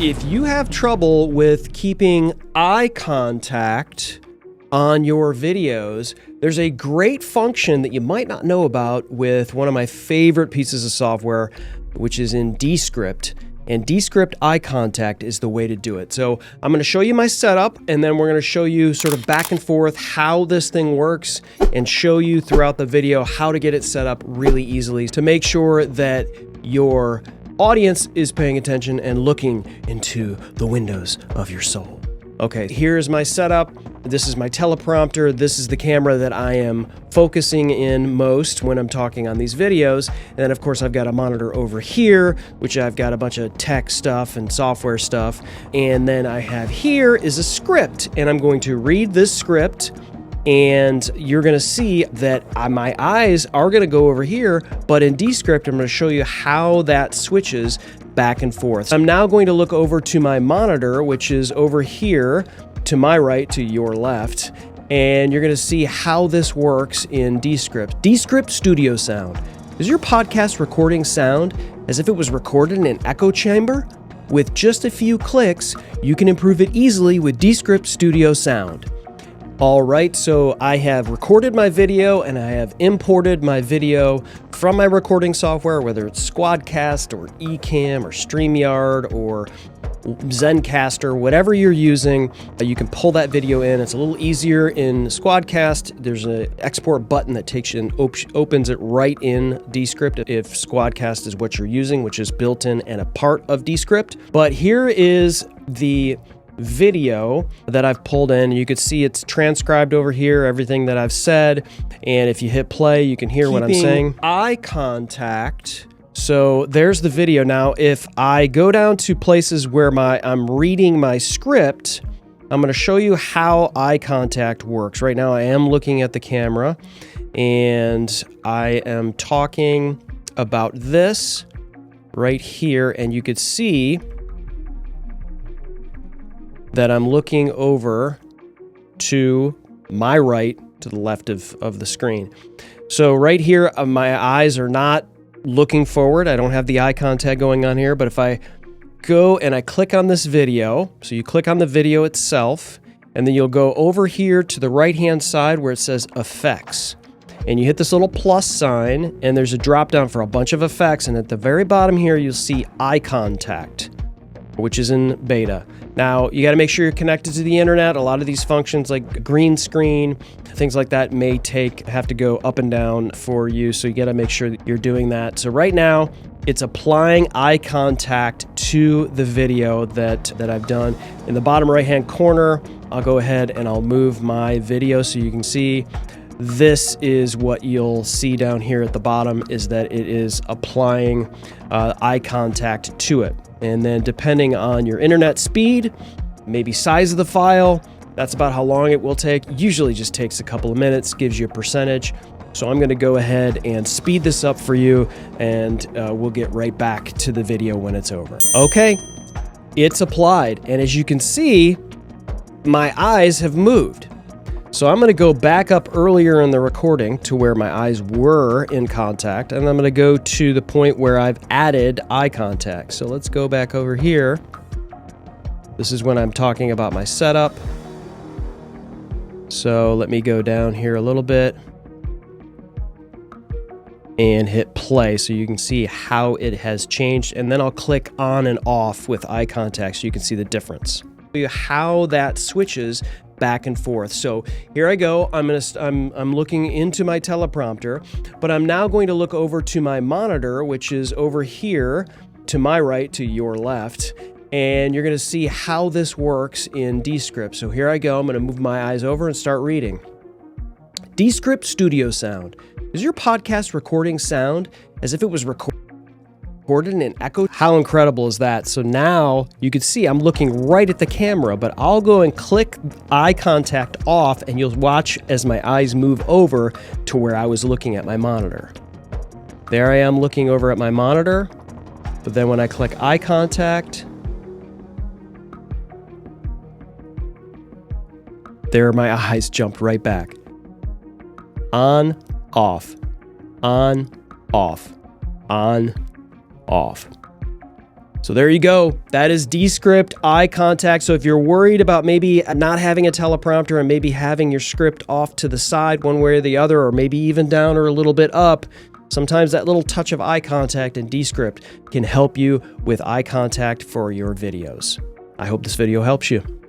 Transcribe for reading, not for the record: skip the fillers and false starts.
If you have trouble with keeping eye contact on your videos, there's a great function that you might not know about with one of my favorite pieces of software, which is in Descript. And Descript Eye Contact is the way to do it. So I'm going to show you my setup, and then we're going to show you sort of back and forth how this thing works and show you throughout the video how to get it set up really easily to make sure that your audience is paying attention and looking into the windows of your soul. Okay, here's my setup. This is my teleprompter. This is the camera that I am focusing in most when I'm talking on these videos. And then of course I've got a monitor over here, which I've got a bunch of tech stuff and software stuff. And then I have here is a script, and I'm going to read this script, and you're going to see that my eyes are going to go over here, but in Descript, I'm going to show you how that switches back and forth. I'm now going to look over to my monitor, which is over here to my right, to your left, and you're going to see how this works in Descript. Descript Studio Sound. Does your podcast recording sound as if it was recorded in an echo chamber? With just a few clicks, you can improve it easily with Descript Studio Sound. All right, so I have recorded my video and I have imported my video from my recording software, whether it's Squadcast or Ecamm or StreamYard or Zencaster, whatever you're using, you can pull that video in. It's a little easier in Squadcast. There's an export button that takes you and opens it right in Descript if Squadcast is what you're using, which is built in and a part of Descript. But here is the video that I've pulled in. You could see it's transcribed over here, everything that I've said. And if you hit play, you can hear what I'm saying. Eye contact. So there's the video. Now, if I go down to places where I'm reading my script, I'm going to show you how eye contact works. Right now, I am looking at the camera and I am talking about this right here, and you could see that I'm looking over to my right, to the left of the screen. So right here, my eyes are not looking forward. I don't have the eye contact going on here, but if I go and I click on this video, so you click on the video itself, and then you'll go over here to the right-hand side where it says Effects. And you hit this little plus sign, and there's a drop-down for a bunch of effects, and at the very bottom here, you'll see Eye Contact, which is in beta. Now, you got to make sure you're connected to the internet. A lot of these functions like green screen, things like that may have to go up and down for you. So you got to make sure that you're doing that. So right now, it's applying eye contact to the video that I've done. In the bottom right-hand corner, I'll go ahead and I'll move my video so you can see. This is what you'll see down here at the bottom, is that it is applying eye contact to it. And then depending on your internet speed, maybe size of the file, that's about how long it will take. Usually just takes a couple of minutes, gives you a percentage. So I'm going to go ahead and speed this up for you, and we'll get right back to the video when it's over. Okay, it's applied. And as you can see, my eyes have moved. So I'm going to go back up earlier in the recording to where my eyes were in contact, and I'm going to go to the point where I've added eye contact. So let's go back over here. This is when I'm talking about my setup. So let me go down here a little bit and hit play so you can see how it has changed, and then I'll click on and off with eye contact so you can see the difference. How that switches back and forth. So here I go. I'm looking into my teleprompter, but I'm now going to look over to my monitor, which is over here to my right, to your left, and you're going to see how this works in Descript. So here I go. I'm going to move my eyes over and start reading. Descript Studio Sound. Does your podcast recording sound as if it was recorded in an echo? How incredible is that? So now you can see I'm looking right at the camera, but I'll go and click eye contact off, and you'll watch as my eyes move over to where I was looking at my monitor. There I am looking over at my monitor, but then when I click eye contact, there my eyes jumped right back. On, off, on, off, on, off. So there you go. That is Descript Eye Contact. So if you're worried about maybe not having a teleprompter and maybe having your script off to the side one way or the other, or maybe even down or a little bit up, sometimes that little touch of eye contact in Descript can help you with eye contact for your videos. I hope this video helps you.